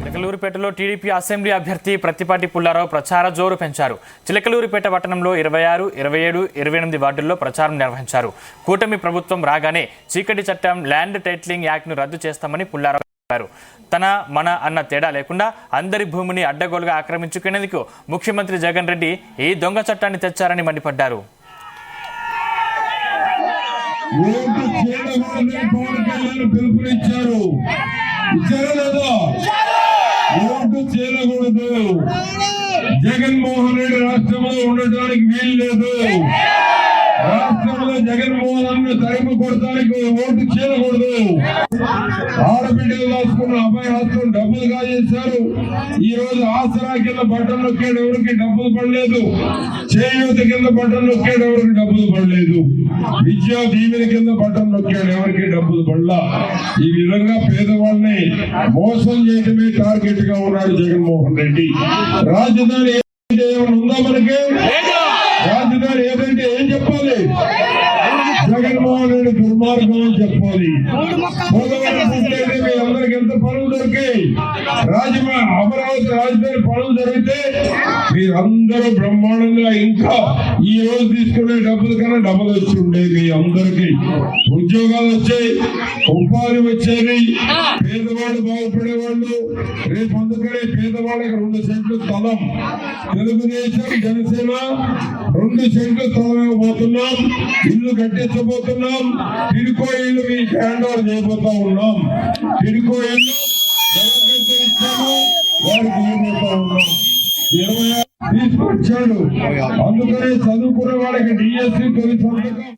చిలకలూరిపేటలో TDP assembly అభ్యర్థి ప్రత్తిపాటి పుల్లారావు ప్రచార జోరు పెంచారు. చిలకలూరిపేట పట్టణంలో 26, 27, 28 వార్డుల్లో ప్రచారం నిర్వహించారు. కూటమి ప్రభుత్వం రాగానే చీకటి చట్టం, ల్యాండ్ టైటిలింగ్ యాక్ట్ను రద్దు చేస్తామని పుల్లారావు చెప్పారు. తన మన అన్న తేడా లేకుండా అందరి భూమిని అడ్డగోలుగా ఆక్రమించుకునేందుకు ముఖ్యమంత్రి జగన్ రెడ్డి ఈ దొంగ చట్టాన్ని తెచ్చారని మండిపడ్డారు. ఓటు చేయకూడదు. జగన్మోహన్ రెడ్డి రాష్ట్రంలో ఉండడానికి వీలు లేదు. రాష్ట్రంలో జగన్మోహన్ తరిమి కొడటానికి ఓటు చేయకూడదు. ఆడబిడ్డలు రాసుకున్న అబ్బాయి రాష్ట్రం డబ్బులు కాజేశారు. ఈ రోజు ఆసరా కింద బట్టలు నొక్కాడు, ఎవరికి డబ్బులు పడలేదు. చేయూత కింద బట్టలు నొక్కాడు, ఎవరికి డబ్బులు పడలేదు. విద్యా దీవెన కింద బట్టలు నొక్కాడు, ఎవరికి డబ్బులు పడలా. ఈ విధంగా పేదవాళ్ళని మోసం చేయడమే టార్గెట్ గా ఉన్నాడు జగన్మోహన్ రెడ్డి. రాజధాని ఉందా మనకి? రాజధాని ఏదంటే ఏం చెప్పాలి? జగన్మోహన్ రెడ్డి దుర్మార్గం అని చెప్పాలి. మీ అందరికి ఎంత పనులు దొరికాయి? అమరావతి రాజధాని పనులు జరిగితే మీరందరూ బ్రహ్మాండంగా ఇంకా ఈ రోజు తీసుకునే డబ్బుల కన్నా డబ్బులు వచ్చి ఉండేవి. మీ అందరికి ఉద్యోగాలు వచ్చాయి, ఉపాధి వచ్చేది, పేదవాళ్ళు బాగుపడేవాళ్ళు. రేపు అందుకనే పేదవాళ్ళకి 2 సెంట్లు స్థలం, తెలుగుదేశం జనసేన 2 సెంట్లు స్థలం ఇవ్వబోతున్నాం, ఇల్లు కట్టించబోతున్నాం. టిడ్కో ఇల్లు మీకు హ్యాండ్ ఓవర్ చేయబోతా ఉన్నాం. టిడ్కో ఇల్లు ఎవరికైతే ఇచ్చామో వారికి ఇవ్వబోతా ఉన్నాం. 20 తీసుకొచ్చాడు. అందుకనే చదువుకున్న వాళ్ళకి డిఎస్సి తొలి సంతకం